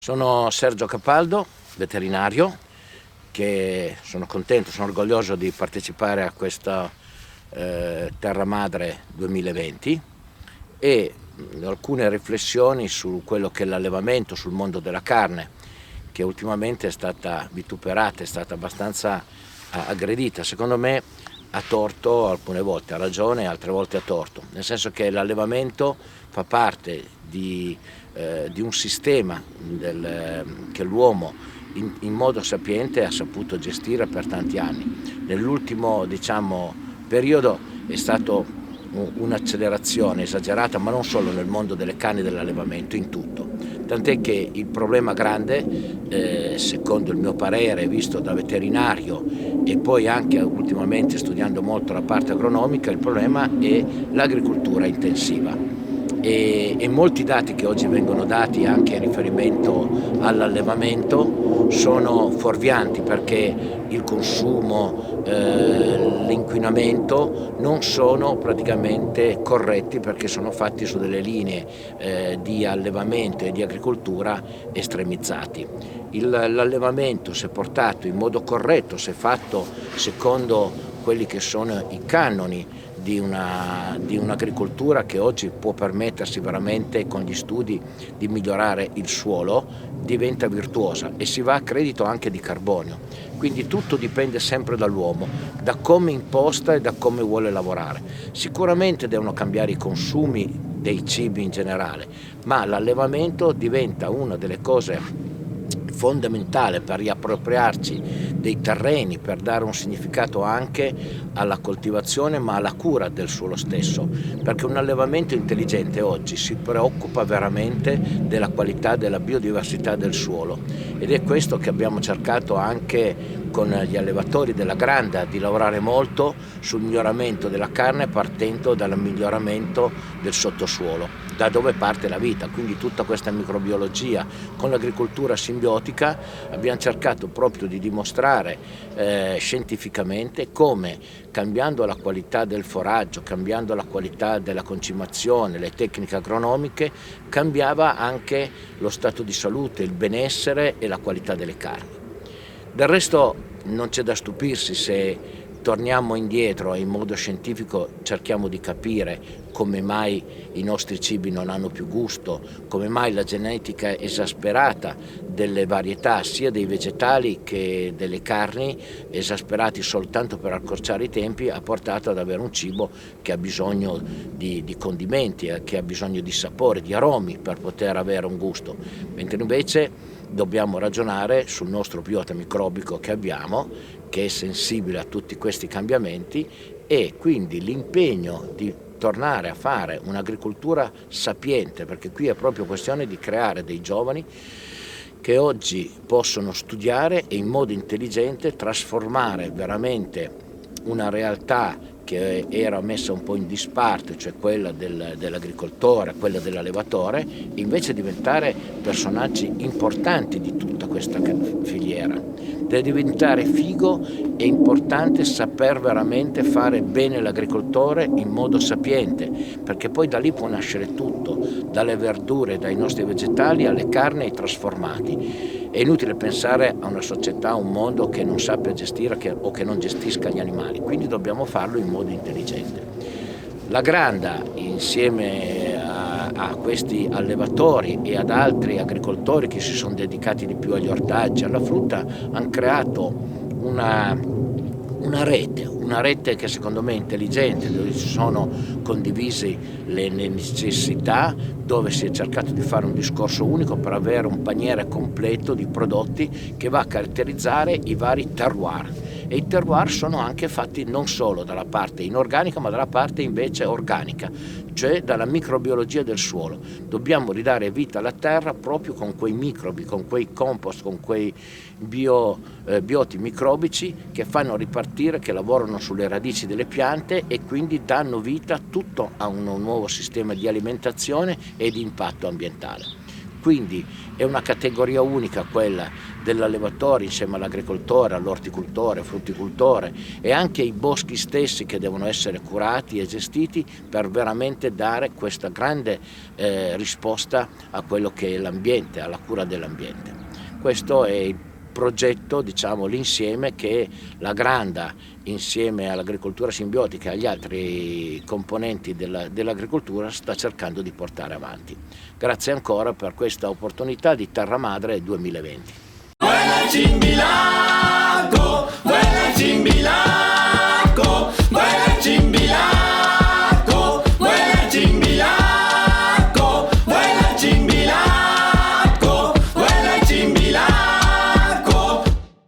Sono Sergio Capaldo, veterinario, che sono contento, sono orgoglioso di partecipare a questa Terra Madre 2020 e alcune riflessioni su quello che è l'allevamento, sul mondo della carne, che ultimamente è stata vituperata, è stata abbastanza aggredita. Secondo me a torto alcune volte, ha ragione, altre volte a torto, nel senso che l'allevamento fa parte di un sistema che l'uomo in modo sapiente ha saputo gestire per tanti anni. Nell'ultimo periodo è stato un'accelerazione esagerata, ma non solo nel mondo delle carni e dell'allevamento, in tutto. Tant'è che il problema grande, secondo il mio parere, visto da veterinario e poi anche ultimamente studiando molto la parte agronomica, il problema è l'agricoltura intensiva. E molti dati che oggi vengono dati anche in riferimento all'allevamento sono fuorvianti, perché il consumo, l'inquinamento non sono praticamente corretti, perché sono fatti su delle linee di allevamento e di agricoltura estremizzati. L'allevamento, se portato in modo corretto, se fatto secondo quelli che sono i canoni di un'agricoltura che oggi può permettersi veramente con gli studi di migliorare il suolo, diventa virtuosa e si va a credito anche di carbonio. Quindi tutto dipende sempre dall'uomo, da come imposta e da come vuole lavorare. Sicuramente devono cambiare i consumi dei cibi in generale, ma l'allevamento diventa una delle cose fondamentale per riappropriarci dei terreni, per dare un significato anche alla coltivazione, ma alla cura del suolo stesso, perché un allevamento intelligente oggi si preoccupa veramente della qualità, della biodiversità del suolo, ed è questo che abbiamo cercato anche con gli allevatori della Granda, di lavorare molto sul miglioramento della carne, partendo dal miglioramento del sottosuolo, da dove parte la vita. Quindi tutta questa microbiologia con l'agricoltura simbiotica abbiamo cercato proprio di dimostrare scientificamente come, cambiando la qualità del foraggio, cambiando la qualità della concimazione, le tecniche agronomiche, cambiava anche lo stato di salute, il benessere e la qualità delle carni. Del resto non c'è da stupirsi se torniamo indietro e in modo scientifico cerchiamo di capire come mai i nostri cibi non hanno più gusto, come mai la genetica esasperata delle varietà sia dei vegetali che delle carni, esasperati soltanto per accorciare i tempi, ha portato ad avere un cibo che ha bisogno di condimenti, che ha bisogno di sapore, di aromi per poter avere un gusto, mentre invece dobbiamo ragionare sul nostro biota microbico che abbiamo, che è sensibile a tutti questi cambiamenti, e quindi l'impegno di tornare a fare un'agricoltura sapiente, perché qui è proprio questione di creare dei giovani che oggi possono studiare e in modo intelligente trasformare veramente una realtà che era messa un po' in disparte, cioè quella dell'agricoltore, quella dell'allevatore, invece diventare personaggi importanti di tutta questa filiera. Deve diventare figo e importante saper veramente fare bene l'agricoltore in modo sapiente, perché poi da lì può nascere tutto, dalle verdure, dai nostri vegetali alle carni, ai trasformati. È inutile pensare a una società, a un mondo che non sappia gestire o che non gestisca gli animali, quindi dobbiamo farlo in modo intelligente. La Granda, insieme a questi allevatori e ad altri agricoltori che si sono dedicati di più agli ortaggi, alla frutta, hanno creato una rete che secondo me è intelligente, dove si sono condivisi le necessità, dove si è cercato di fare un discorso unico per avere un paniere completo di prodotti che va a caratterizzare i vari terroir. E i terroir sono anche fatti non solo dalla parte inorganica, ma dalla parte invece organica, cioè dalla microbiologia del suolo. Dobbiamo ridare vita alla terra proprio con quei microbi, con quei compost, con quei bioti microbici che fanno ripartire, che lavorano sulle radici delle piante e quindi danno vita tutto a un nuovo sistema di alimentazione e di impatto ambientale. Quindi è una categoria unica quella dell'allevatore insieme all'agricoltore, all'orticoltore, frutticoltore e anche i boschi stessi che devono essere curati e gestiti per veramente dare questa grande risposta a quello che è l'ambiente, alla cura dell'ambiente. Questo è il progetto, diciamo, l'insieme che la Granda, insieme all'agricoltura simbiotica e agli altri componenti dell'agricoltura, sta cercando di portare avanti. Grazie ancora per questa opportunità di Terra Madre 2020.